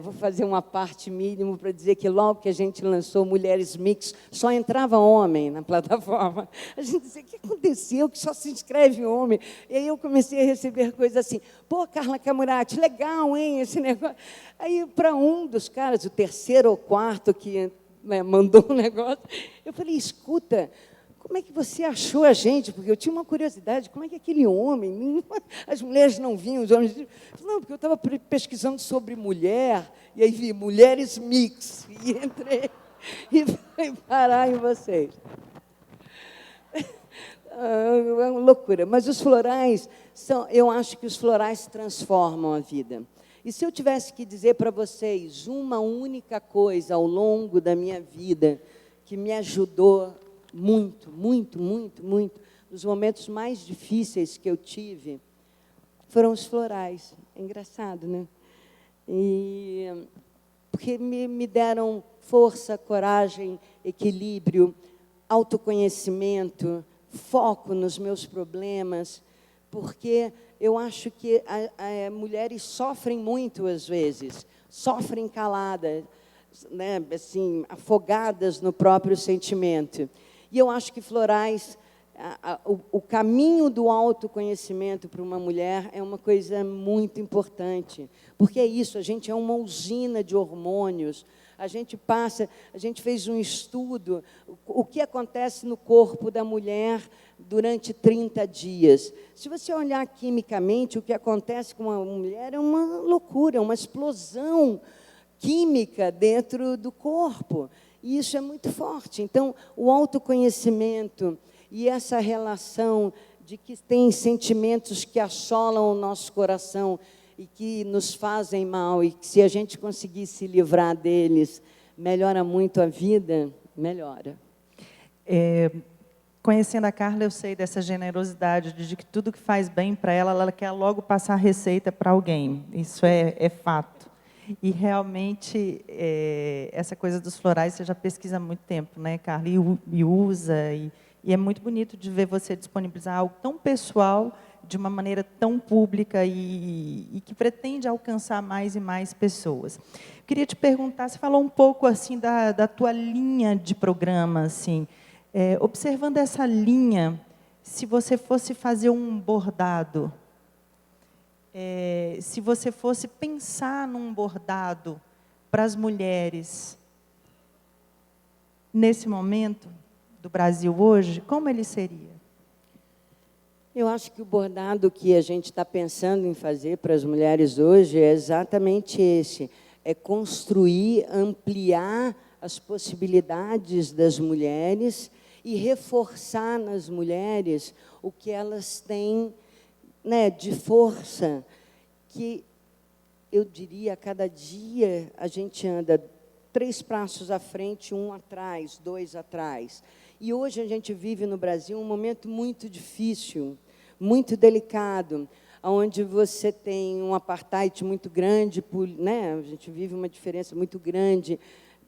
Vou fazer uma parte mínima para dizer que logo que a gente lançou Mulheres Mix, só entrava homem na plataforma. A gente dizia, o que aconteceu? Que só se inscreve homem. E aí eu comecei a receber coisas assim, pô, Carla Camurati, legal, hein, esse negócio. Aí, para um dos caras, o terceiro ou quarto que mandou um negócio, eu falei, escuta, como é que você achou a gente? Porque eu tinha uma curiosidade, como é que aquele homem, as mulheres não vinham, os homens... Não, porque eu estava pesquisando sobre mulher, e aí vi Mulheres Mix, e entrei, e fui parar em vocês. É uma loucura. Mas os florais, eu acho que os florais transformam a vida. E se eu tivesse que dizer para vocês uma única coisa ao longo da minha vida que me ajudou muito, muito, muito, muito, nos momentos mais difíceis que eu tive, foram os florais. É engraçado, né? Porque me deram força, coragem, equilíbrio, autoconhecimento, foco nos meus problemas, porque eu acho que mulheres sofrem muito, às vezes, sofrem caladas, né, assim, afogadas no próprio sentimento. E eu acho que florais, o caminho do autoconhecimento para uma mulher é uma coisa muito importante, porque é isso, a gente é uma usina de hormônios, a gente fez um estudo, o que acontece no corpo da mulher durante 30 dias. Se você olhar quimicamente, o que acontece com uma mulher é uma loucura, uma explosão química dentro do corpo. E isso é muito forte. Então, o autoconhecimento e essa relação de que tem sentimentos que assolam o nosso coração e que nos fazem mal, e que se a gente conseguir se livrar deles, melhora muito a vida, melhora. Conhecendo a Carla, eu sei dessa generosidade, de que tudo que faz bem para ela, ela quer logo passar a receita para alguém. Isso é fato. E, realmente, essa coisa dos florais, você já pesquisa há muito tempo, né, Carla? E usa, e é muito bonito de ver você disponibilizar algo tão pessoal, de uma maneira tão pública e que pretende alcançar mais e mais pessoas. Eu queria te perguntar, você falou um pouco assim da tua linha de programa, assim, observando essa linha, se você fosse fazer um bordado, se você fosse pensar num bordado para as mulheres, nesse momento do Brasil hoje, como ele seria? Eu acho que o bordado que a gente está pensando em fazer para as mulheres hoje é exatamente esse, é construir, ampliar as possibilidades das mulheres e reforçar nas mulheres o que elas têm, né, de força, que eu diria, a cada dia a gente anda 3 passos à frente, 1 atrás, 2 atrás. E hoje a gente vive no Brasil um momento muito difícil, muito delicado, onde você tem um apartheid muito grande, né? A gente vive uma diferença muito grande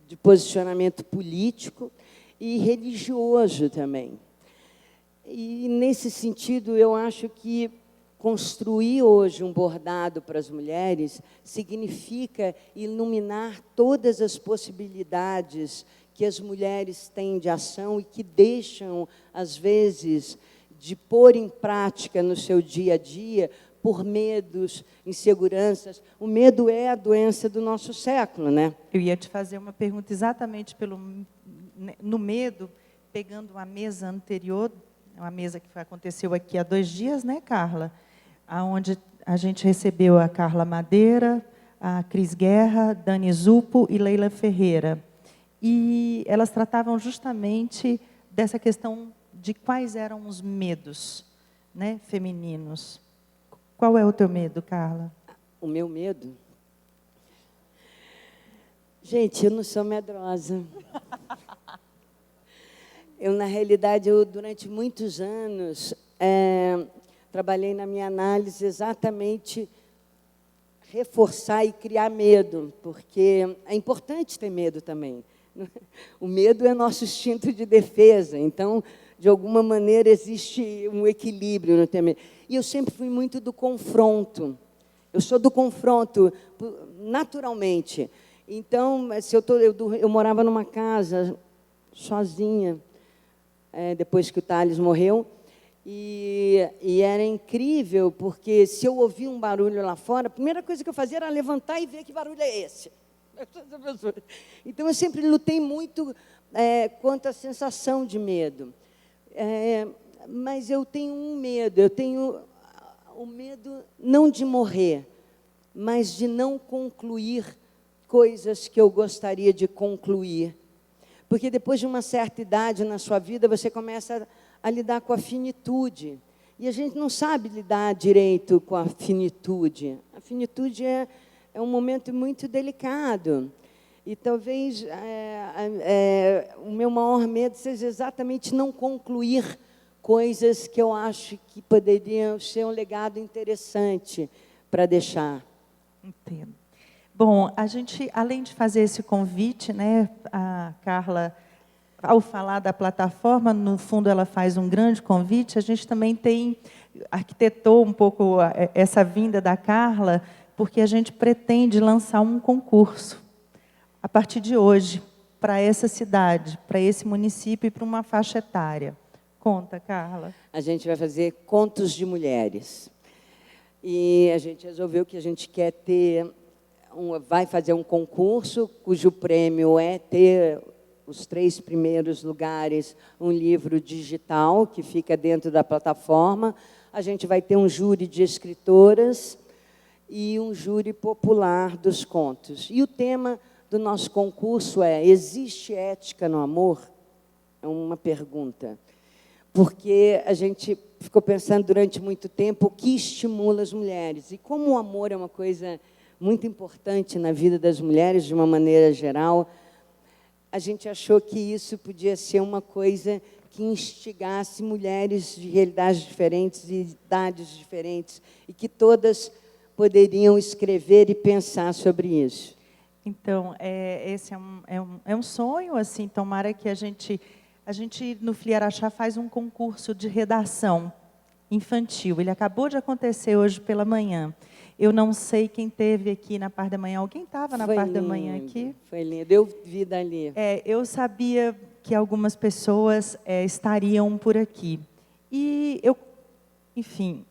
de posicionamento político e religioso também. E, nesse sentido, eu acho que construir hoje um bordado para as mulheres significa iluminar todas as possibilidades que as mulheres têm de ação e que deixam, às vezes, de pôr em prática no seu dia a dia por medos, inseguranças. O medo é a doença do nosso século, né? Eu ia te fazer uma pergunta exatamente no medo, pegando a mesa anterior, uma mesa que aconteceu aqui há 2 dias, né, Carla? Onde a gente recebeu a Carla Madeira, a Cris Guerra, Dani Zupo e Leila Ferreira. E elas tratavam justamente dessa questão de quais eram os medos, né, femininos. Qual é o teu medo, Carla? O meu medo? Gente, eu não sou medrosa. Na realidade, durante muitos anos, trabalhei na minha análise exatamente reforçar e criar medo, porque é importante ter medo também. O medo é nosso instinto de defesa, então, de alguma maneira, existe um equilíbrio no ter medo. E eu sempre fui muito do confronto. Eu sou do confronto, naturalmente. Então, se eu morava numa casa sozinha, depois que o Thales morreu, e era incrível, porque se eu ouvia um barulho lá fora, a primeira coisa que eu fazia era levantar e ver que barulho é esse. Então, eu sempre lutei muito quanto à sensação de medo. Mas eu tenho um medo, eu tenho o medo não de morrer, mas de não concluir coisas que eu gostaria de concluir. Porque depois de uma certa idade na sua vida, você começa a lidar com a finitude. E a gente não sabe lidar direito com a finitude. A finitude é um momento muito delicado. E talvez o meu maior medo seja exatamente não concluir coisas que eu acho que poderiam ser um legado interessante para deixar. Entendo. Bom, a gente, além de fazer esse convite, né, a Carla, ao falar da plataforma, no fundo ela faz um grande convite, a gente também arquitetou um pouco essa vinda da Carla, porque a gente pretende lançar um concurso, a partir de hoje, para essa cidade, para esse município e para uma faixa etária. Conta, Carla. A gente vai fazer contos de mulheres. E a gente resolveu que a gente quer vai fazer um concurso, cujo prêmio é ter os 3 primeiros lugares, um livro digital, que fica dentro da plataforma. A gente vai ter um júri de escritoras e um júri popular dos contos. E o tema do nosso concurso é: existe ética no amor? É uma pergunta. Porque a gente ficou pensando durante muito tempo o que estimula as mulheres. E como o amor é uma coisa muito importante na vida das mulheres, de uma maneira geral, a gente achou que isso podia ser uma coisa que instigasse mulheres de realidades diferentes e idades diferentes, e que todas poderiam escrever e pensar sobre isso. Então, esse é um sonho, assim, tomara que a gente no FLI Araxá faz um concurso de redação infantil. Ele acabou de acontecer hoje pela manhã. Eu não sei quem teve aqui na parte da manhã. Alguém estava na parte da manhã aqui? Foi lindo, eu vi dali. Eu sabia que algumas pessoas estariam por aqui. E enfim,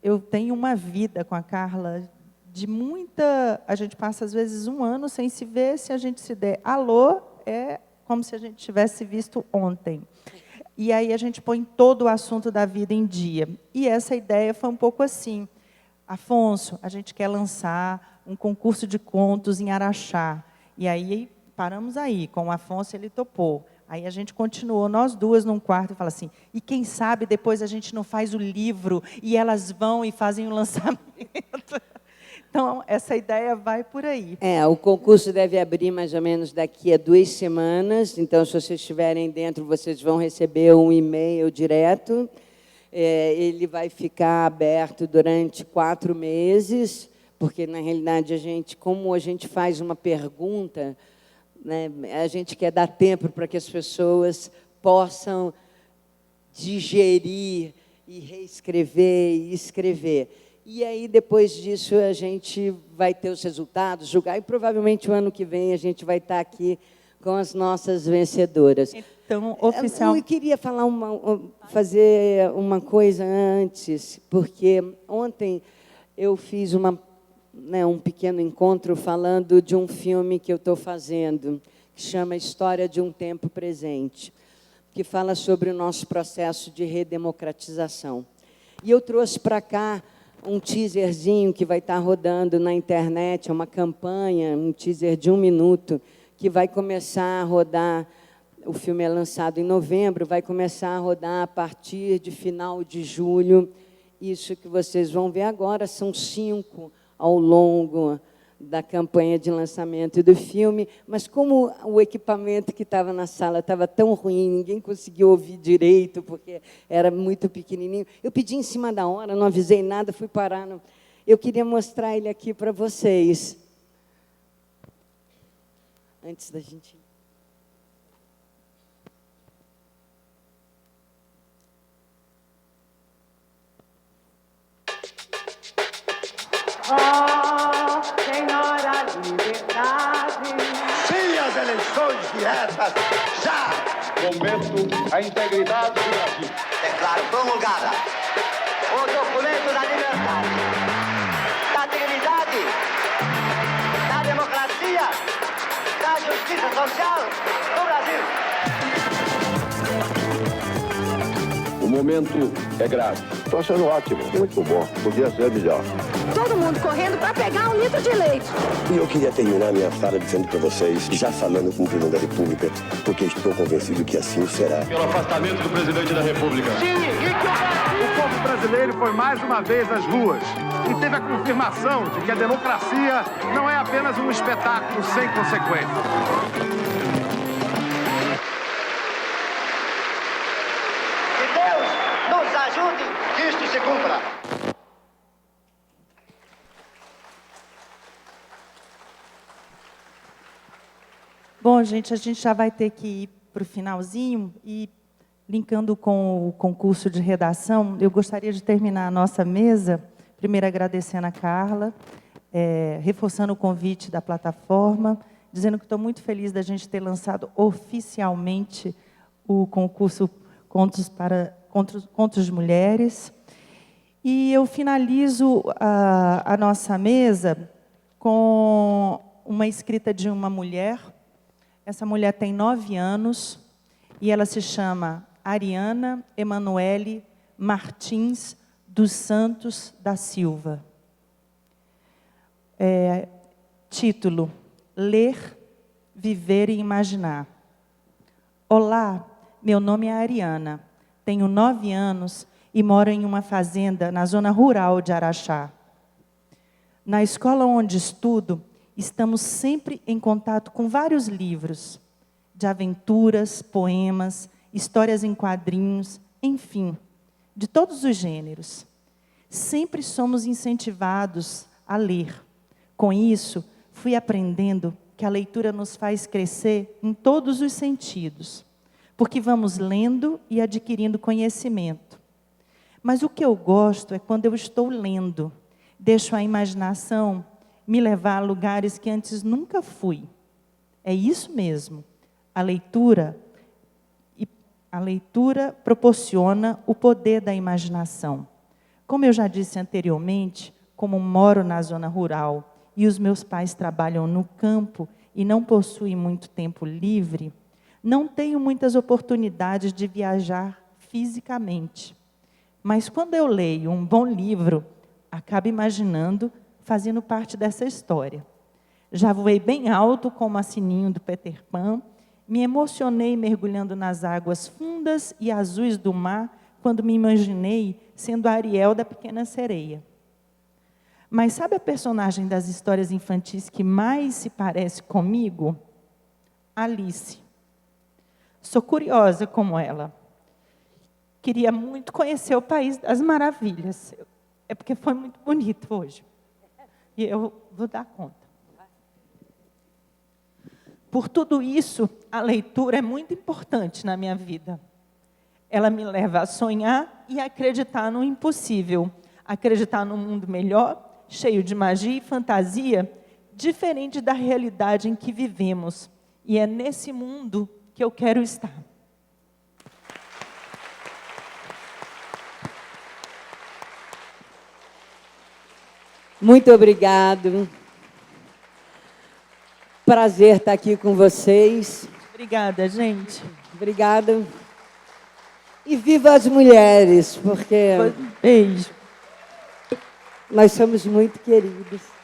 eu tenho uma vida com a Carla de muita... A gente passa, às vezes, 1 ano sem se ver. Se a gente se der alô, é como se a gente tivesse visto ontem. E aí a gente põe todo o assunto da vida em dia. E essa ideia foi um pouco assim: Afonso, a gente quer lançar um concurso de contos em Araxá. E aí paramos aí, com o Afonso ele topou. Aí a gente continuou, nós duas num quarto, e fala assim, e quem sabe depois a gente não faz o livro, e elas vão e fazem o lançamento. Então, essa ideia vai por aí. O concurso deve abrir mais ou menos daqui a 2 semanas, então, se vocês estiverem dentro, vocês vão receber um e-mail direto. Ele vai ficar aberto durante 4 meses, porque, na realidade, como a gente faz uma pergunta, né, a gente quer dar tempo para que as pessoas possam digerir e reescrever e escrever. E aí, depois disso, a gente vai ter os resultados, julgar, e provavelmente o ano que vem a gente vai estar aqui com as nossas vencedoras. Então, oficial... Eu queria fazer uma coisa antes, porque ontem eu fiz um pequeno encontro falando de um filme que eu estou fazendo, que chama História de um Tempo Presente, que fala sobre o nosso processo de redemocratização. E eu trouxe para cá um teaserzinho que vai estar rodando na internet, é uma campanha, um teaser de 1 minuto, que vai começar a rodar, o filme é lançado em novembro, vai começar a rodar a partir de final de julho. Isso que vocês vão ver agora são 5 ao longo da campanha de lançamento do filme, mas como o equipamento que estava na sala estava tão ruim, ninguém conseguiu ouvir direito, porque era muito pequenininho, eu pedi em cima da hora, não avisei nada, fui parar. Eu queria mostrar ele aqui para vocês. Antes da gente... Senhora Liberdade. Sim, as eleições diretas, já! Momento, a integridade do Brasil. Declaro promulgada o documento da liberdade, da dignidade, da democracia, da justiça social do Brasil. O momento é grave. Estou achando ótimo, muito bom. Podia ser melhor. Todo mundo correndo para pegar 1 litro de leite. E eu queria terminar minha fala dizendo para vocês, já falando com o presidente da República, porque estou convencido que assim será. Pelo afastamento do presidente da República. Sim, o povo brasileiro foi mais uma vez às ruas e teve a confirmação de que a democracia não é apenas um espetáculo sem consequências. Ajude que isto se cumpra. Bom, gente, a gente já vai ter que ir para o finalzinho e, linkando com o concurso de redação, eu gostaria de terminar a nossa mesa, primeiro agradecendo a Carla, reforçando o convite da plataforma, dizendo que estou muito feliz da gente ter lançado oficialmente o concurso Contos de Mulheres. E eu finalizo a nossa mesa com uma escrita de uma mulher. Essa mulher tem 9 anos e ela se chama Ariana Emanuele Martins dos Santos da Silva. Título: Ler, Viver e Imaginar. Olá, meu nome é Ariana. Tenho 9 anos e moro em uma fazenda na zona rural de Araxá. Na escola onde estudo, estamos sempre em contato com vários livros, de aventuras, poemas, histórias em quadrinhos, enfim, de todos os gêneros. Sempre somos incentivados a ler. Com isso, fui aprendendo que a leitura nos faz crescer em todos os sentidos, porque vamos lendo e adquirindo conhecimento. Mas o que eu gosto é quando eu estou lendo, deixo a imaginação me levar a lugares que antes nunca fui. É isso mesmo. A leitura proporciona o poder da imaginação. Como eu já disse anteriormente, como moro na zona rural e os meus pais trabalham no campo e não possuem muito tempo livre, não tenho muitas oportunidades de viajar fisicamente. Mas quando eu leio um bom livro, acabo imaginando, fazendo parte dessa história. Já voei bem alto como a sininho do Peter Pan. Me emocionei mergulhando nas águas fundas e azuis do mar quando me imaginei sendo a Ariel da Pequena Sereia. Mas sabe a personagem das histórias infantis que mais se parece comigo? Alice. Sou curiosa como ela. Queria muito conhecer o País das Maravilhas. É porque foi muito bonito hoje. E eu vou dar conta. Por tudo isso, a leitura é muito importante na minha vida. Ela me leva a sonhar e a acreditar no impossível. Acreditar num mundo melhor, cheio de magia e fantasia, diferente da realidade em que vivemos. E é nesse mundo que eu quero estar. Muito obrigado. Prazer estar aqui com vocês. Obrigada, gente. Obrigada. E viva as mulheres, porque beijo. Nós somos muito queridos.